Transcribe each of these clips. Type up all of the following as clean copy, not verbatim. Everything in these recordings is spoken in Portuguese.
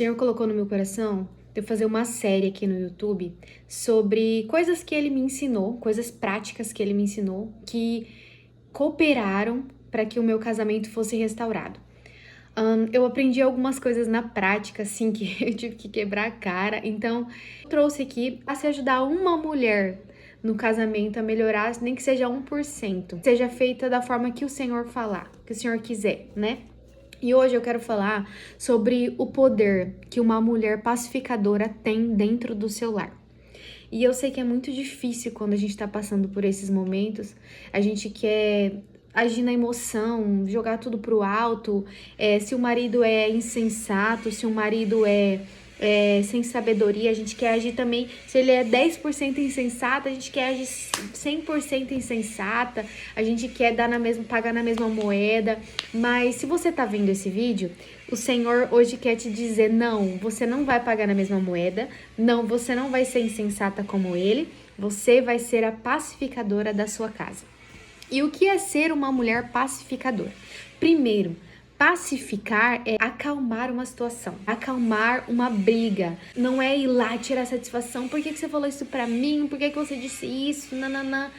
Senhor colocou no meu coração de eu fazer uma série aqui no YouTube sobre coisas que Ele me ensinou, coisas práticas que Ele me ensinou, que cooperaram para que o meu casamento fosse restaurado. Eu aprendi algumas coisas na prática, assim, que eu tive que quebrar a cara. Então, eu trouxe aqui para se ajudar uma mulher no casamento a melhorar, nem que seja 1%. Seja feita da forma que o Senhor falar, que o Senhor quiser, né? E hoje eu quero falar sobre o poder que uma mulher pacificadora tem dentro do seu lar. E eu sei que é muito difícil quando a gente tá passando por esses momentos, a gente quer agir na emoção, jogar tudo pro alto, se o marido é insensato, se o marido é sem sabedoria, a gente quer agir também, se ele é 10% insensato, a gente quer agir 100% insensata, a gente quer pagar na mesma moeda, mas se você tá vendo esse vídeo, o Senhor hoje quer te dizer, não, você não vai pagar na mesma moeda, não, você não vai ser insensata como ele, você vai ser a pacificadora da sua casa. E o que é ser uma mulher pacificadora? Primeiro, pacificar é acalmar uma situação, acalmar uma briga. Não é ir lá tirar satisfação. Por que você falou isso pra mim? Por que você disse isso? Nananã.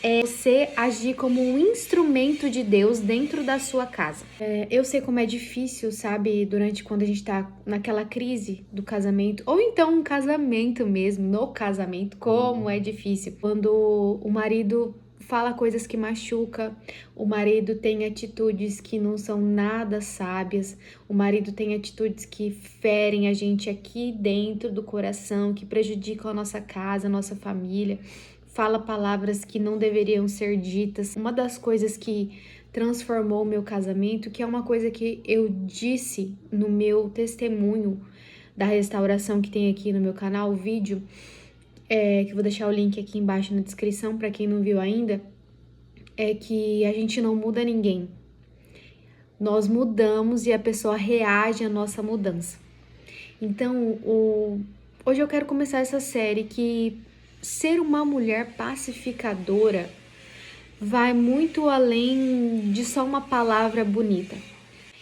É você agir como um instrumento de Deus dentro da sua casa. Eu sei como é difícil, sabe, durante quando a gente tá naquela crise do casamento, ou então um casamento mesmo, no casamento, como é difícil. Quando o marido fala coisas que machuca, o marido tem atitudes que não são nada sábias, o marido tem atitudes que ferem a gente aqui dentro do coração, que prejudicam a nossa casa, a nossa família, fala palavras que não deveriam ser ditas. Uma das coisas que transformou o meu casamento, que é uma coisa que eu disse no meu testemunho da restauração que tem aqui no meu canal, o vídeo, que eu vou deixar o link aqui embaixo na descrição para quem não viu ainda, é que a gente não muda ninguém. Nós mudamos e a pessoa reage à nossa mudança. Então, hoje eu quero começar essa série que ser uma mulher pacificadora vai muito além de só uma palavra bonita.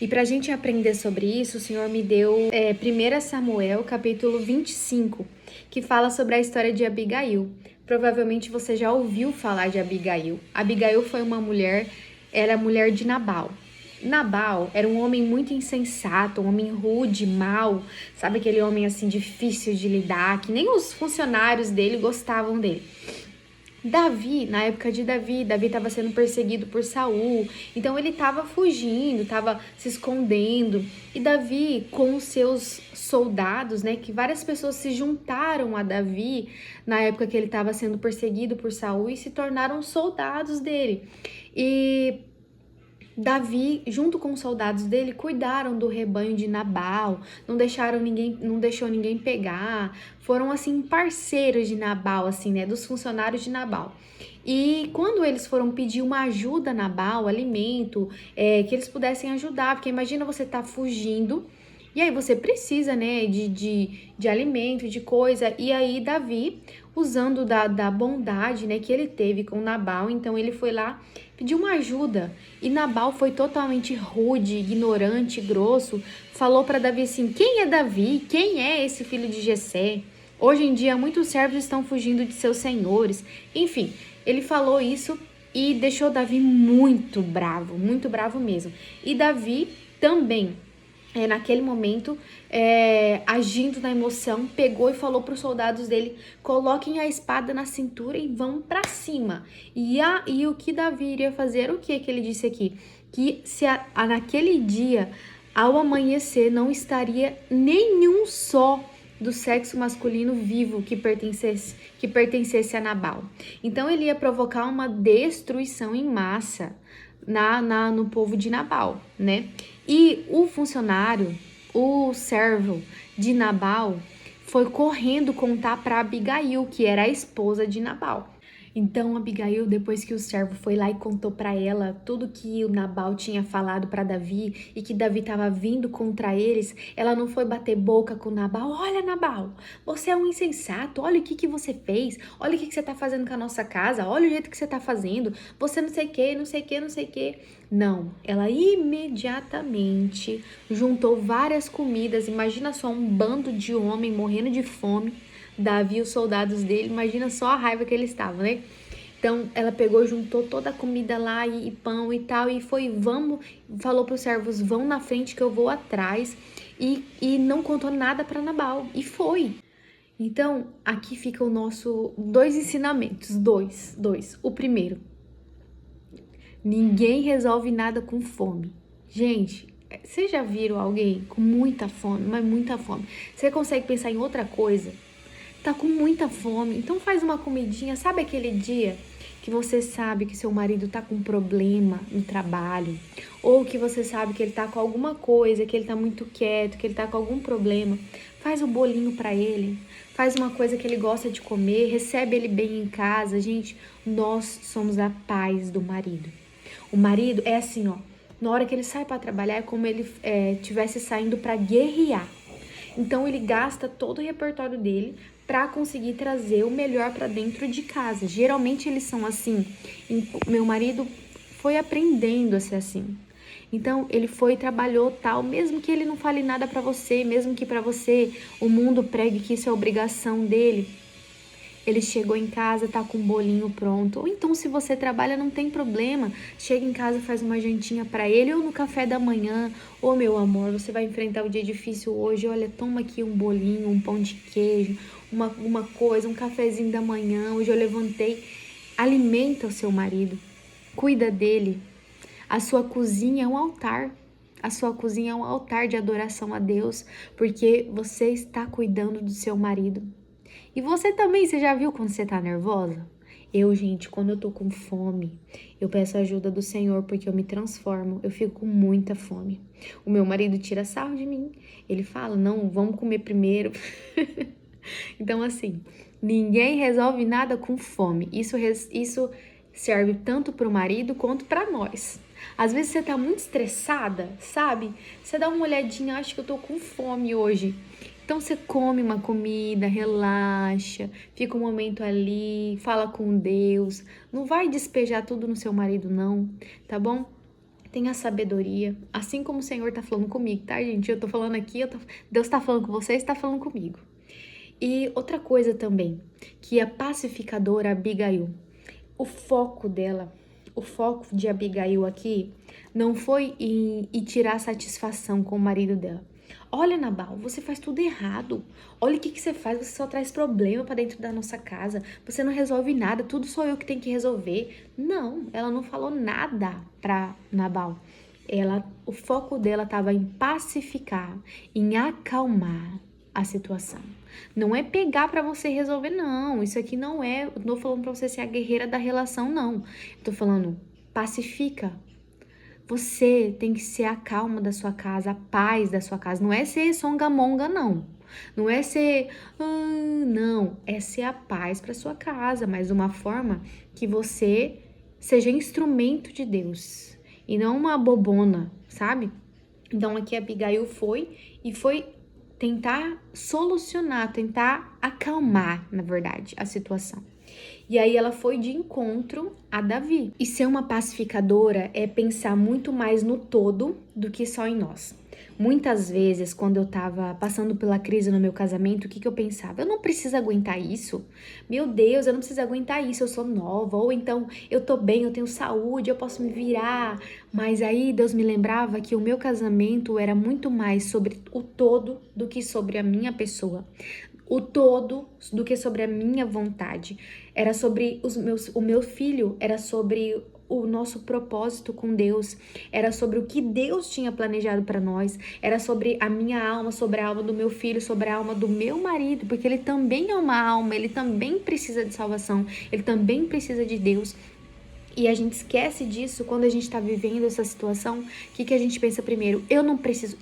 E para a gente aprender sobre isso, o Senhor me deu 1 Samuel, capítulo 25, que fala sobre a história de Abigail. Provavelmente você já ouviu falar de Abigail. Abigail foi uma mulher, era a mulher de Nabal. Nabal era um homem muito insensato, um homem rude, mau, sabe aquele homem assim difícil de lidar, que nem os funcionários dele gostavam dele. Davi, na época de Davi estava sendo perseguido por Saul, então ele estava fugindo, estava se escondendo. E Davi, com os seus soldados, né, que várias pessoas se juntaram a Davi na época que ele estava sendo perseguido por Saul e se tornaram soldados dele. E Davi, junto com os soldados dele, cuidaram do rebanho de Nabal, não deixou ninguém pegar, foram assim parceiros de Nabal, assim, né, dos funcionários de Nabal. E quando eles foram pedir uma ajuda a Nabal, alimento, que eles pudessem ajudar, porque imagina você tá fugindo, e aí você precisa, né, de alimento, de coisa, e aí Davi, usando da bondade, né, que ele teve com Nabal, então ele foi lá pediu uma ajuda, e Nabal foi totalmente rude, ignorante, grosso, falou para Davi assim, quem é Davi? Quem é esse filho de Jessé? Hoje em dia muitos servos estão fugindo de seus senhores. Enfim, ele falou isso e deixou Davi muito bravo mesmo. E Davi também, naquele momento, agindo na emoção, pegou e falou para os soldados dele, coloquem a espada na cintura e vão para cima. E o que Davi iria fazer, o que ele disse aqui? Que se naquele dia, ao amanhecer, não estaria nenhum só do sexo masculino vivo que pertencesse a Nabal. Então ele ia provocar uma destruição em massa no povo de Nabal, né? E o funcionário, o servo de Nabal, foi correndo contar para Abigail, que era a esposa de Nabal. Então Abigail, depois que o servo foi lá e contou para ela tudo que o Nabal tinha falado para Davi e que Davi estava vindo contra eles, ela não foi bater boca com Nabal. Olha, Nabal, você é um insensato. Olha o que você fez. Olha o que você está fazendo com a nossa casa. Olha o jeito que você está fazendo. Você não sei o que, não sei o que, não sei o que. Não, ela imediatamente juntou várias comidas. Imagina só um bando de homem morrendo de fome. Davi e os soldados dele, imagina só a raiva que eles estavam, né? Então ela pegou, juntou toda a comida lá e pão e tal, e foi, falou para os servos, vão na frente que eu vou atrás, e não contou nada para Nabal, e foi. Então aqui fica o nosso dois ensinamentos, dois. O primeiro, ninguém resolve nada com fome. Gente, vocês já viram alguém com muita fome, mas muita fome? Você consegue pensar em outra coisa? Tá com muita fome, então faz uma comidinha. Sabe aquele dia que você sabe que seu marido tá com problema no trabalho, ou que você sabe que ele tá com alguma coisa, que ele tá muito quieto, que ele tá com algum problema? Faz um bolinho para ele, faz uma coisa que ele gosta de comer, recebe ele bem em casa. Gente, nós somos a paz do marido. O marido é assim, ó, na hora que ele sai para trabalhar é como ele tivesse saindo para guerrear. Então ele gasta todo o repertório dele para conseguir trazer o melhor para dentro de casa. Geralmente eles são assim. Meu marido foi aprendendo a ser assim. Então ele foi, trabalhou tal, mesmo que ele não fale nada para você, mesmo que para você o mundo pregue que isso é obrigação dele. Ele chegou em casa, tá com um bolinho pronto. Ou então, se você trabalha, não tem problema. Chega em casa, faz uma jantinha para ele, ou no café da manhã. Ô, meu amor, você vai enfrentar o dia difícil hoje. Olha, toma aqui um bolinho, um pão de queijo, uma coisa, um cafezinho da manhã. Hoje eu levantei. Alimenta o seu marido. Cuida dele. A sua cozinha é um altar. A sua cozinha é um altar de adoração a Deus, porque você está cuidando do seu marido. E você também, você já viu quando você tá nervosa? Eu, gente, quando eu tô com fome, eu peço a ajuda do Senhor porque eu me transformo, eu fico com muita fome. O meu marido tira sarro de mim, ele fala, não, vamos comer primeiro. Então, assim, ninguém resolve nada com fome. Isso serve tanto pro marido quanto pra nós. Às vezes você tá muito estressada, sabe? Você dá uma olhadinha, acho que eu tô com fome hoje. Então você come uma comida, relaxa, fica um momento ali, fala com Deus. Não vai despejar tudo no seu marido não, tá bom? Tenha sabedoria, assim como o Senhor tá falando comigo, tá, gente? Eu tô falando aqui, Deus tá falando com vocês, tá falando comigo. E outra coisa também, que a pacificadora Abigail, o foco dela, o foco de Abigail aqui não foi em tirar satisfação com o marido dela. Olha, Nabal, você faz tudo errado. Olha o que você faz, você só traz problema para dentro da nossa casa. Você não resolve nada, tudo sou eu que tenho que resolver. Não, ela não falou nada para Nabal. O foco dela estava em pacificar, em acalmar a situação. Não é pegar para você resolver, não. Isso aqui não é, eu não tô falando para você ser a guerreira da relação, não. Eu tô falando, pacifica. Você tem que ser a calma da sua casa, a paz da sua casa. Não é ser songamonga, não. Não é ser, não. É ser a paz para sua casa, mas de uma forma que você seja instrumento de Deus e não uma bobona, sabe? Então aqui a Abigail foi tentar solucionar, tentar acalmar, na verdade, a situação. E aí ela foi de encontro a Davi. E ser uma pacificadora é pensar muito mais no todo do que só em nós. Muitas vezes, quando eu tava passando pela crise no meu casamento, o que eu pensava? Eu não preciso aguentar isso. Meu Deus, eu não preciso aguentar isso, eu sou nova. Ou então, eu tô bem, eu tenho saúde, eu posso me virar. Mas aí Deus me lembrava que o meu casamento era muito mais sobre o todo do que sobre a minha pessoa. O todo do que sobre a minha vontade. Era sobre o meu filho, era sobre o nosso propósito com Deus, era sobre o que Deus tinha planejado para nós, era sobre a minha alma, sobre a alma do meu filho, sobre a alma do meu marido, porque ele também é uma alma, ele também precisa de salvação, ele também precisa de Deus. E a gente esquece disso quando a gente tá vivendo essa situação. O que a gente pensa primeiro? Eu não preciso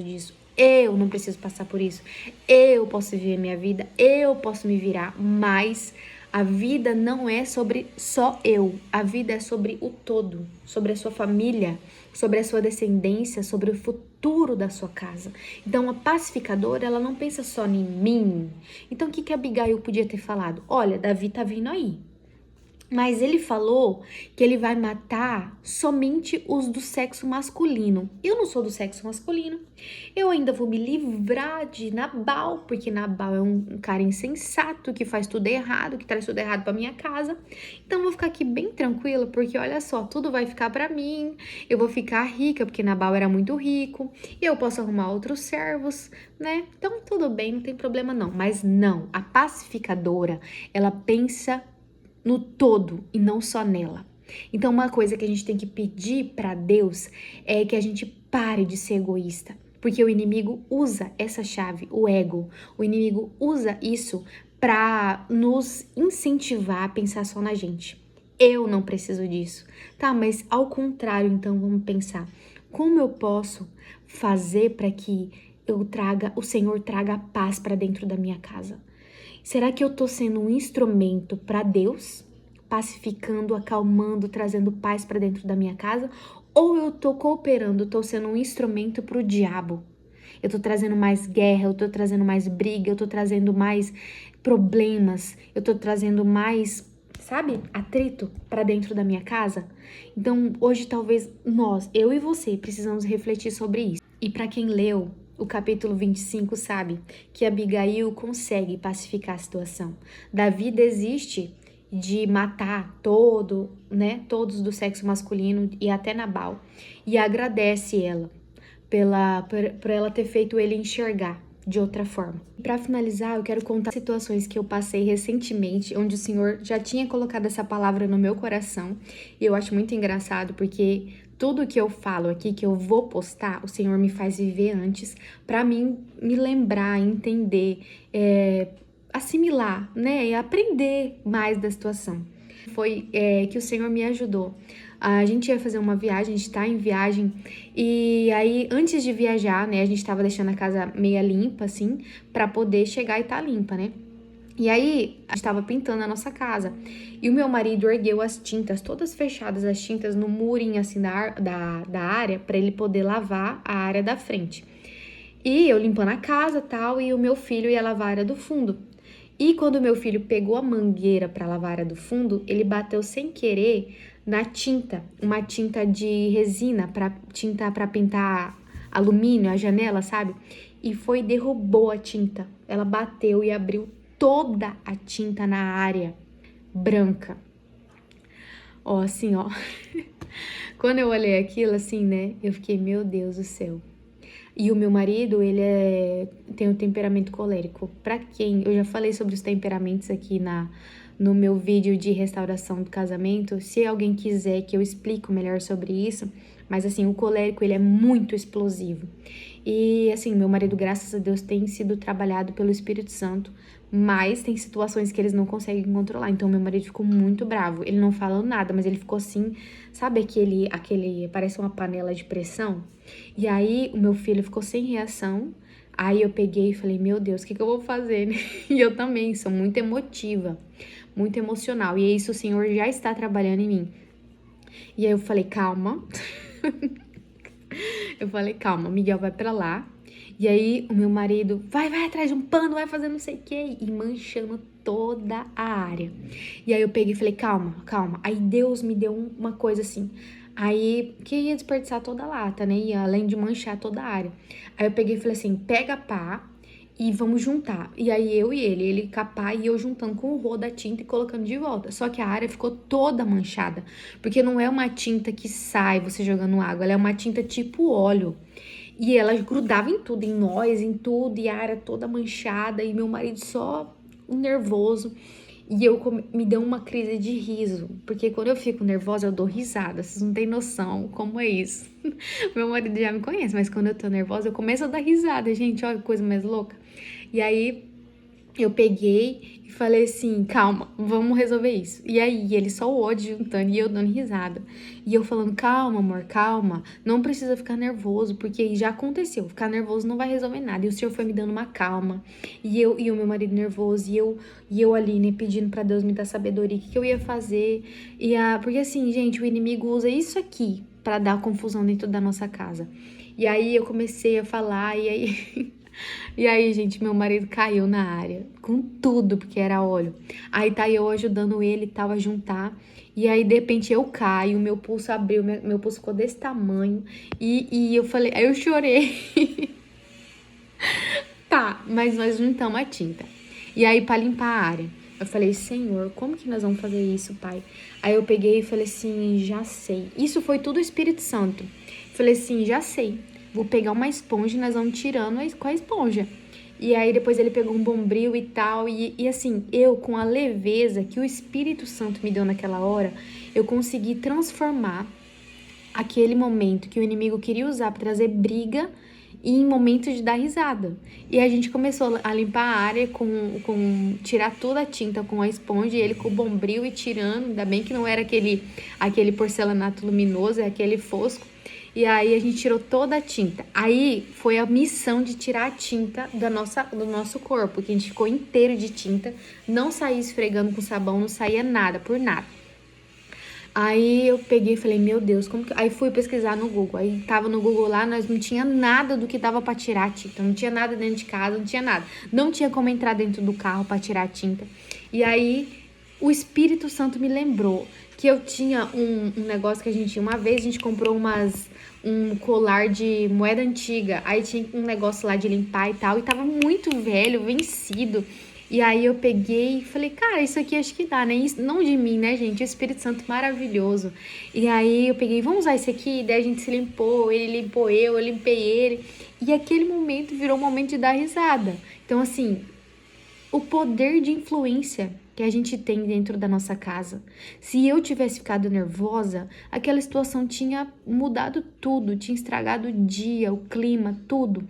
disso. Eu não preciso passar por isso. Eu posso viver minha vida, eu posso me virar, mas A vida não é sobre só eu, a vida é sobre o todo, sobre a sua família, sobre a sua descendência, sobre o futuro da sua casa. Então, a pacificadora, ela não pensa só em mim. Então, o que que Abigail podia ter falado? Olha, Davi tá vindo aí. Mas ele falou que ele vai matar somente os do sexo masculino. Eu não sou do sexo masculino. Eu ainda vou me livrar de Nabal, porque Nabal é um cara insensato, que faz tudo errado, que traz tudo errado pra minha casa. Então eu vou ficar aqui bem tranquila, porque olha só, tudo vai ficar pra mim. Eu vou ficar rica, porque Nabal era muito rico. E eu posso arrumar outros servos, né? Então tudo bem, não tem problema não. Mas não, a pacificadora, ela pensa no todo e não só nela. Então, uma coisa que a gente tem que pedir para Deus é que a gente pare de ser egoísta, porque o inimigo usa essa chave, o ego. O inimigo usa isso para nos incentivar a pensar só na gente. Eu não preciso disso. Tá, mas ao contrário, então vamos pensar. Como eu posso fazer para que o Senhor traga paz para dentro da minha casa? Será que eu tô sendo um instrumento para Deus, pacificando, acalmando, trazendo paz para dentro da minha casa? Ou eu tô cooperando, tô sendo um instrumento para o diabo? Eu tô trazendo mais guerra, eu tô trazendo mais briga, eu tô trazendo mais problemas, eu tô trazendo mais, sabe, atrito para dentro da minha casa? Então, hoje talvez eu e você, precisamos refletir sobre isso. E para quem leu o capítulo 25 sabe que Abigail consegue pacificar a situação. Davi desiste de matar todos do sexo masculino e até Nabal, e agradece ela por ela ter feito ele enxergar de outra forma. Para finalizar, eu quero contar situações que eu passei recentemente, onde o Senhor já tinha colocado essa palavra no meu coração, e eu acho muito engraçado porque tudo que eu falo aqui, que eu vou postar, o Senhor me faz viver antes, para mim me lembrar, entender, assimilar, né, e aprender mais da situação. Foi que o Senhor me ajudou. A gente ia fazer uma viagem, a gente tá em viagem, e aí antes de viajar, né, a gente tava deixando a casa meia limpa, assim, pra poder chegar e tá limpa, né? E aí, a gente tava pintando a nossa casa. E o meu marido ergueu as tintas, todas fechadas, as tintas no murinho, assim, da área, pra ele poder lavar a área da frente. E eu limpando a casa e tal, e o meu filho ia lavar a área do fundo. E quando o meu filho pegou a mangueira pra lavar a área do fundo, ele bateu sem querer na tinta, uma tinta de resina, tinta pra pintar alumínio, a janela, sabe? E foi e derrubou a tinta. Ela bateu e abriu toda a tinta na área branca. Ó, assim, ó. Quando eu olhei aquilo, assim, né? Eu fiquei, meu Deus do céu. E o meu marido, ele tem um temperamento colérico. Pra quem? Eu já falei sobre os temperamentos aqui no meu vídeo de restauração do casamento. Se alguém quiser que eu explique melhor sobre isso. Mas, assim, o colérico, ele é muito explosivo. E, assim, meu marido, graças a Deus, tem sido trabalhado pelo Espírito Santo. Mas tem situações que eles não conseguem controlar. Então, meu marido ficou muito bravo. Ele não falou nada, mas ele ficou assim, sabe aquele parece uma panela de pressão? E aí, o meu filho ficou sem reação. Aí eu peguei e falei, meu Deus, o que eu vou fazer, né? E eu também sou muito emotiva, muito emocional. E é isso, o Senhor já está trabalhando em mim. E aí eu falei, calma. Eu falei, calma, Miguel vai pra lá. E aí o meu marido vai atrás de um pano, vai fazer não sei o que, e manchando toda a área. E aí eu peguei e falei, calma, calma. Aí Deus me deu uma coisa assim. Aí, que ia desperdiçar toda a lata, né? E além de manchar toda a área. Aí eu peguei e falei assim, pega a pá e vamos juntar. E aí eu e ele com a pá e eu juntando com o rodo da tinta e colocando de volta. Só que a área ficou toda manchada. Porque não é uma tinta que sai você jogando água, ela é uma tinta tipo óleo. E ela grudava em tudo, em nós, em tudo, e a área toda manchada, e meu marido só nervoso. E me deu uma crise de riso, porque quando eu fico nervosa, eu dou risada. Vocês não têm noção como é isso. Meu marido já me conhece, mas quando eu tô nervosa, eu começo a dar risada, gente. Olha que coisa mais louca. E aí, eu peguei e falei assim, calma, vamos resolver isso. E aí, ele só o ódio juntando e eu dando risada. E eu falando, calma, amor, calma, não precisa ficar nervoso, porque já aconteceu, ficar nervoso não vai resolver nada. E o Senhor foi me dando uma calma, e o meu marido nervoso, e eu ali, né, pedindo pra Deus me dar sabedoria, o que eu ia fazer. Porque assim, gente, o inimigo usa isso aqui pra dar confusão dentro da nossa casa. E aí eu comecei a falar, e aí... E aí, gente, meu marido caiu na área, com tudo, porque era óleo. Aí tá eu ajudando ele, tal, a juntar. E aí, de repente, eu caio, meu pulso abriu, meu pulso ficou desse tamanho. E eu falei, aí eu chorei. Tá, mas nós juntamos a tinta. E aí, pra limpar a área, eu falei, Senhor, como que nós vamos fazer isso, Pai? Aí eu peguei e falei assim, já sei. Isso foi tudo o Espírito Santo. Falei assim, já sei. Vou pegar uma esponja e nós vamos tirando com a esponja. E aí depois ele pegou um bombril e tal. E assim, eu com a leveza que o Espírito Santo me deu naquela hora, eu consegui transformar aquele momento que o inimigo queria usar para trazer briga em momentos de dar risada. E a gente começou a limpar a área com tirar toda a tinta com a esponja e ele com o bombril e tirando, ainda bem que não era aquele porcelanato luminoso, é aquele fosco. E aí a gente tirou toda a tinta. Aí foi a missão de tirar a tinta do nosso corpo, que a gente ficou inteiro de tinta, não saía esfregando com sabão, não saía nada, por nada. Aí eu peguei e falei, meu Deus, como que... Aí fui pesquisar no Google. Aí tava no Google lá, nós não tinha nada do que dava pra tirar a tinta. Não tinha nada dentro de casa, não tinha nada. Não tinha como entrar dentro do carro pra tirar a tinta. E aí o Espírito Santo me lembrou que eu tinha um negócio que a gente... Uma vez a gente comprou um colar de moeda antiga. Aí tinha um negócio lá de limpar e tal. E tava muito velho, vencido. E aí eu peguei e falei, cara, isso aqui acho que dá, né? Isso, não de mim, né, gente? O Espírito Santo maravilhoso. E aí eu peguei, vamos usar esse aqui? Daí a gente se limpou, ele limpou eu limpei ele. E aquele momento virou um momento de dar risada. Então, assim, o poder de influência que a gente tem dentro da nossa casa. Se eu tivesse ficado nervosa, aquela situação tinha mudado tudo, tinha estragado o dia, o clima, tudo.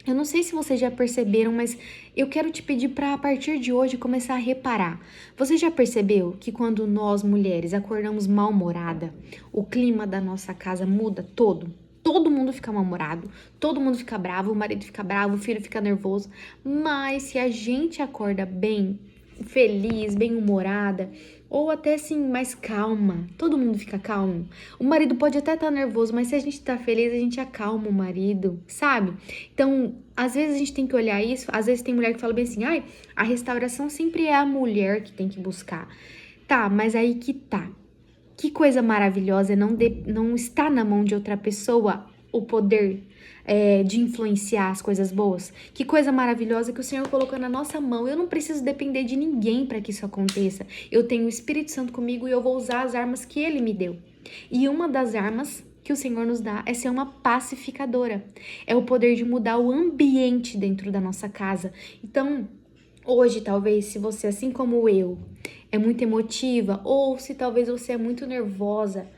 Eu não sei se vocês já perceberam, mas eu quero te pedir para a partir de hoje começar a reparar. Você já percebeu que quando nós mulheres acordamos mal-humorada, o clima da nossa casa muda todo? Todo mundo fica mal-humorado, todo mundo fica bravo, o marido fica bravo, o filho fica nervoso. Mas se a gente acorda bem, feliz, bem-humorada, ou até assim, mais calma, todo mundo fica calmo. O marido pode até estar nervoso, mas se a gente tá feliz, a gente acalma o marido, sabe? Então, às vezes a gente tem que olhar isso, às vezes tem mulher que fala bem assim, ai, a restauração sempre é a mulher que tem que buscar. Tá, mas aí que tá. Que coisa maravilhosa, não está na mão de outra pessoa o poder de influenciar as coisas boas. Que coisa maravilhosa que o Senhor colocou na nossa mão. Eu não preciso depender de ninguém para que isso aconteça. Eu tenho o Espírito Santo comigo e eu vou usar as armas que Ele me deu. E uma das armas que o Senhor nos dá é ser uma pacificadora. É o poder de mudar o ambiente dentro da nossa casa. Então, hoje, talvez, se você, assim como eu, é muito emotiva, ou se talvez você é muito nervosa,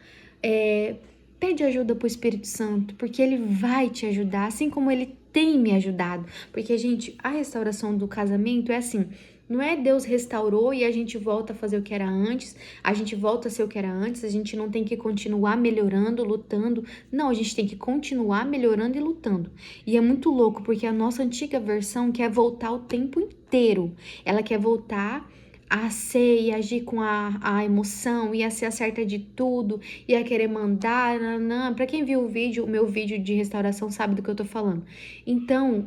pede ajuda pro Espírito Santo, porque ele vai te ajudar, assim como ele tem me ajudado. Porque, gente, a restauração do casamento é assim, não é Deus restaurou e a gente volta a fazer o que era antes, a gente volta a ser o que era antes, a gente não tem que continuar melhorando, lutando. Não, a gente tem que continuar melhorando e lutando. E é muito louco, porque a nossa antiga versão quer voltar o tempo inteiro. Ela quer voltar a ser e agir com a emoção, e a ser a certa de tudo, e a querer mandar, não. Pra quem viu o meu vídeo de restauração sabe do que eu tô falando. Então,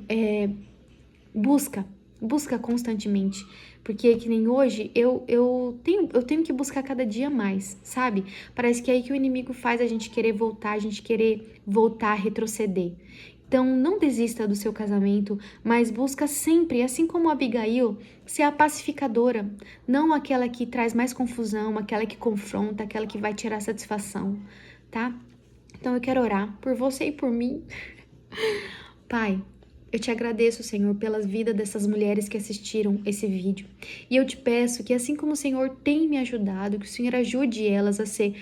busca constantemente, porque que nem hoje, eu tenho que buscar cada dia mais, sabe? Parece que é aí que o inimigo faz a gente querer voltar, a gente querer voltar a retroceder. Então, não desista do seu casamento, mas busca sempre, assim como a Abigail, ser a pacificadora, não aquela que traz mais confusão, aquela que confronta, aquela que vai tirar satisfação, tá? Então, eu quero orar por você e por mim. Pai, eu te agradeço, Senhor, pela vida dessas mulheres que assistiram esse vídeo. E eu te peço que, assim como o Senhor tem me ajudado, que o Senhor ajude elas a ser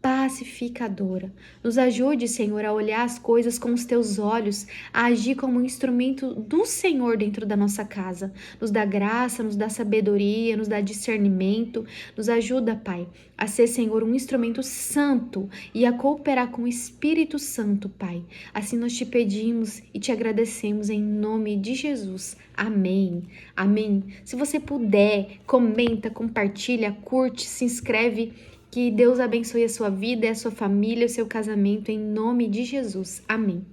pacificadora. Nos ajude, Senhor, a olhar as coisas com os teus olhos, a agir como um instrumento do Senhor dentro da nossa casa. Nos dá graça, nos dá sabedoria, nos dá discernimento. Nos ajuda, Pai, a ser, Senhor, um instrumento santo e a cooperar com o Espírito Santo, Pai. Assim nós te pedimos e te agradecemos em nome de Jesus. Amém. Amém. Se você puder, comenta, compartilha, curte, se inscreve. Que Deus abençoe a sua vida, a sua família, o seu casamento, em nome de Jesus. Amém.